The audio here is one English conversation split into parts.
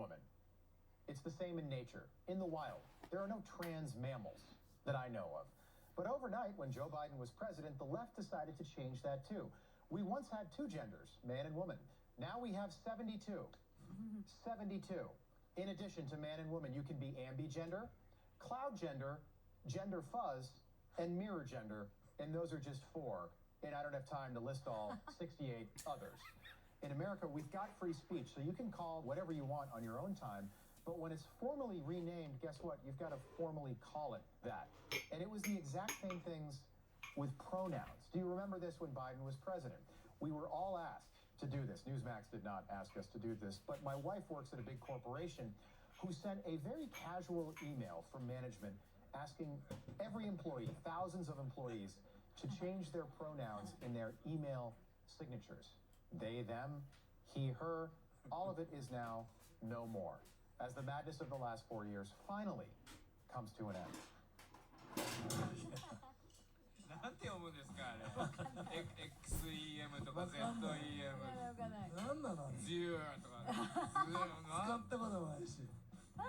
woman. It's the same in nature. In the wild, there are no trans mammals that I know of. But overnight, when Joe Biden was president, the left decided to change that too. We once had two genders, man and woman. Now we have 72. 72. In addition to man and woman, you can be ambigender, cloud gender, gender fuzz, and mirror gender, and those are just four. And I don't have time to list all 68 others. In America, we've got free speech, so you can call whatever you want on your own time. But when it's formally renamed, guess what? You've got to formally call it that. And it was the exact same things with pronouns. Do you remember this when Biden was president? We were all asked to do this. Newsmax did not ask us to do this, but my wife works at a big corporation who sent a very casual email from management asking every employee, thousands of employees, to change their pronouns in their email signatures. They, them, he, her, all of it is now no more, as the madness of the last 4 years finally comes to an end. なんて読むんですかあれXEM とか ZEM 何なのあれ10とか使ったこともないし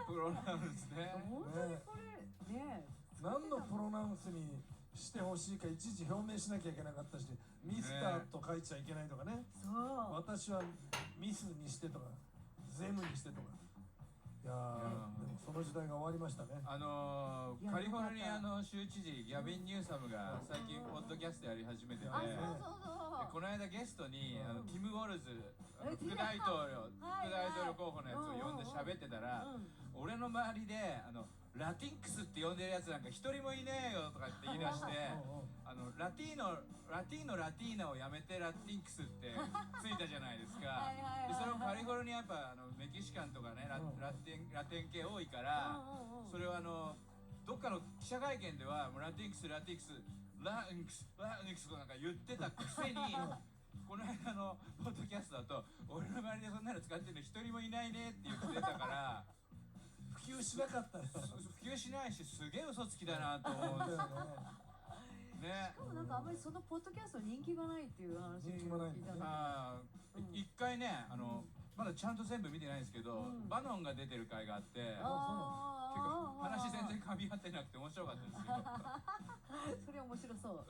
プロナウンスね本当にこれね何のプロナウンスにしてほしいかいちいち表明しなきゃいけなかったしミスターと書いちゃいけないとかねそう私はミスにしてとかゼムにしてとかいやーでもその時代が終わりましたねカリフォルニアの州知事ギャビン・ニューサムが最近ポッドキャストやり始めててあそうそうそうでこの間ゲストにティム・ウォルズ副大統領候補のやつを呼んで喋ってたら俺の周りでラティンクスって呼んでるやつなんか一人もいねえよとかって言い出してラティーナをやめてラティンクスってついたじゃないですかでそれをカリフォルニアやっぱメキシカンとかねラテン系多いからそれをどっかの記者会見ではもうラティンクスラテンクスとかなんか言ってたくせにこの間のポッドキャストだと俺の周りでそんなの使ってるの一人もいないねって言ってたから普及しなかったよ普及しないしすげえ嘘つきだなと思うんですよねしかもなんかあんまりそのポッドキャスト人気がないっていう話聞いたの一回ねまだちゃんと全部見てないんですけどバノンが出てる回があって結構話全然噛み合ってなくて面白かったですよそれ面白そう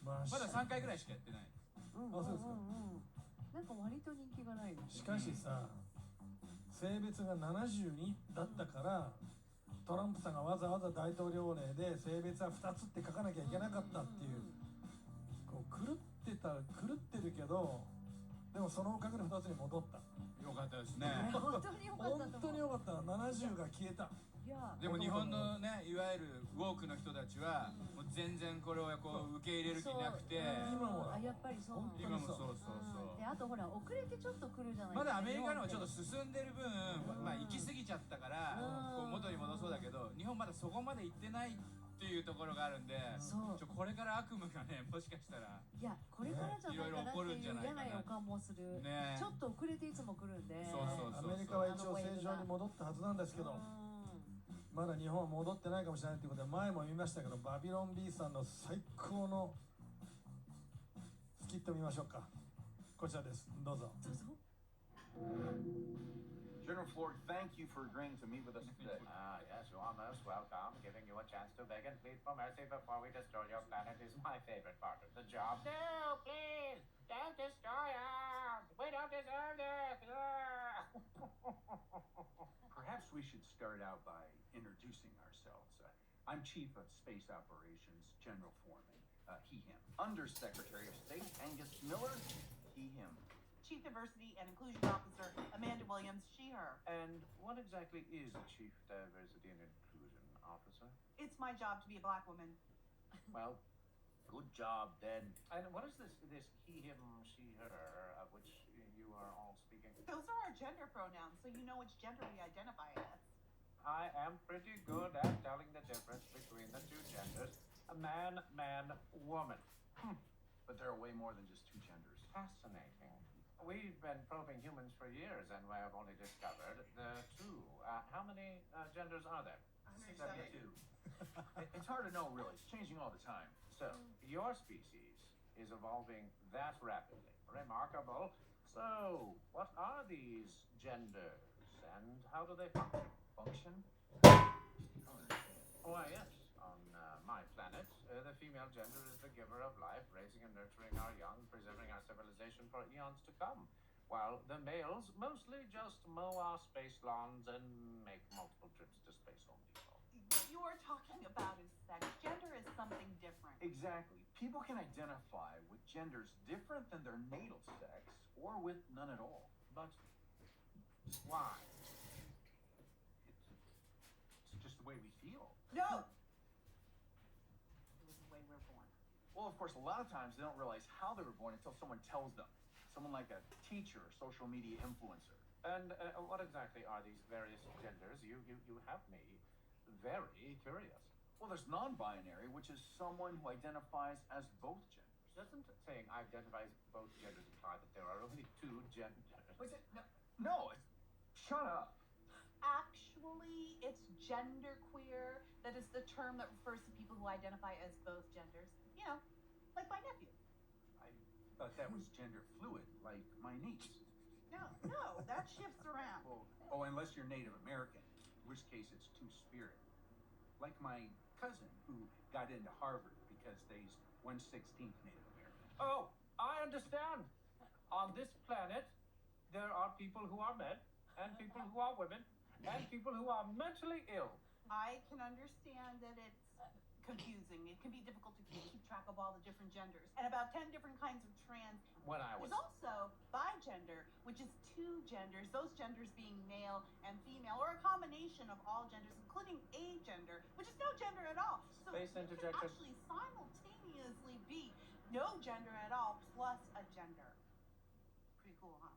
まだ3回ぐらいしかやってないそうですかなんか割と人気がないしかしさ性別が72だったからトランプさんがわざわざ大統領令で性別は2つって書かなきゃいけなかったっていうこう狂ってるけどでもそのおかげで2つに戻ったよかったですね本当によかった本当によかった70が消えたでも日本のねいわゆるウォークの人たちはもう全然これをこう受け入れる気なくて今もやっぱりそう今もそうであとほら遅れてちょっと来るじゃないですかまだアメリカのはちょっと進んでる分まあ行き過ぎちゃったからこう元に戻そうだけど日本まだそこまで行ってないっていうところがあるんでこれから悪夢がねもしかしたらいやこれからじゃないかなっていう嫌な予感もするちょっと遅れていつも来るんでアメリカは一応正常に戻ったはずなんですけどまだ日本は戻ってないかもしれないということで前も見ましたけどバビロン B さんの最高のスキット見ましょうかこちらですどうぞ General Ford, thank you for agreeing to meet with us today. Yes, you are most welcome. Giving you a chance to beg and plead for mercy before we destroy your planet is my favorite part of the job. No, please! Don't destroy us! We don't deserve this! Perhaps we should start out by introducing ourselves. I'm Chief of Space Operations, General Foreman, he, him. Undersecretary of State, Angus Miller, he, him. Chief Diversity and Inclusion Officer, Amanda Williams, she, her. And what exactly is a Chief Diversity and Inclusion Officer? It's my job to be a black woman. Well, good job then. And what is this he, him, she, her, of which you are all speaking? Those are our gender pronouns, so you know which gender we identify as. I am pretty good at telling the difference between the two genders. A man, woman. But there are way more than just two genders. Fascinating. We've been probing humans for years, and we have only discovered the two. How many genders are there? 72. It's hard to know, really. It's changing all the time. So, your species is evolving that rapidly. Remarkable. So, what are these genders, and how do they function? Function? Why, yes. On my planet, the female gender is the giver of life, raising and nurturing our young, preserving our civilization for eons to come. While the males mostly just mow our space lawns and make multiple trips to Space Home Depot. You're talking about is sex. Gender is something different. Exactly. People can identify with genders different than their natal sex or with none at all. But why? It's just the way we feel. No! It was the way we're born. Well, of course, a lot of times they don't realize how they were born until someone tells them. Someone like a teacher or social media influencer. And what exactly are these various genders? You have me very curious. Well, there's non-binary, which is someone who identifies as both genders. Doesn't saying identifies both genders imply that there are only two genders? Wait, no, shut up. Actually, it's genderqueer. That is the term that refers to people who identify as both genders. You know, like my nephew. I thought that was gender fluid, like my niece. No, that shifts around. Well, unless you're Native American, in which case it's two-spirit. Like my cousin who got into Harvard because they's 1/16th Native American. Oh, I understand. On this planet, there are people who are men, and people who are women, and people who are mentally ill. I can understand that it's confusing. It can be difficult to keep track of all the different genders. And about 10 different kinds of trans. When I was... There's also bigender, which is two genders, those genders being male and female, or a combination of all genders, including agender, which is no gender at all. So Space it can interjection. actually simultaneously be no gender at all plus a gender. Pretty cool, huh?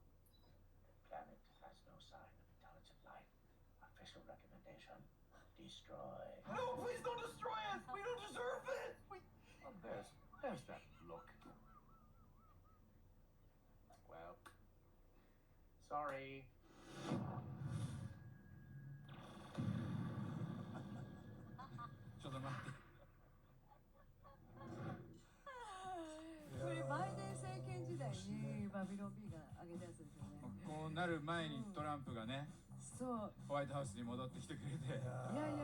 Planet has no sign of intelligent life. Official recommendation: destroy. No, please don't destroy us! We don't deserve it! Oh, there's that look. Well, sorry. ちょっと待って。これバイデン政権時代にバビロン B が上げたやつですよね。こうなる前にトランプがね、そう。ホワイトハウスに戻ってきてくれて、いやいや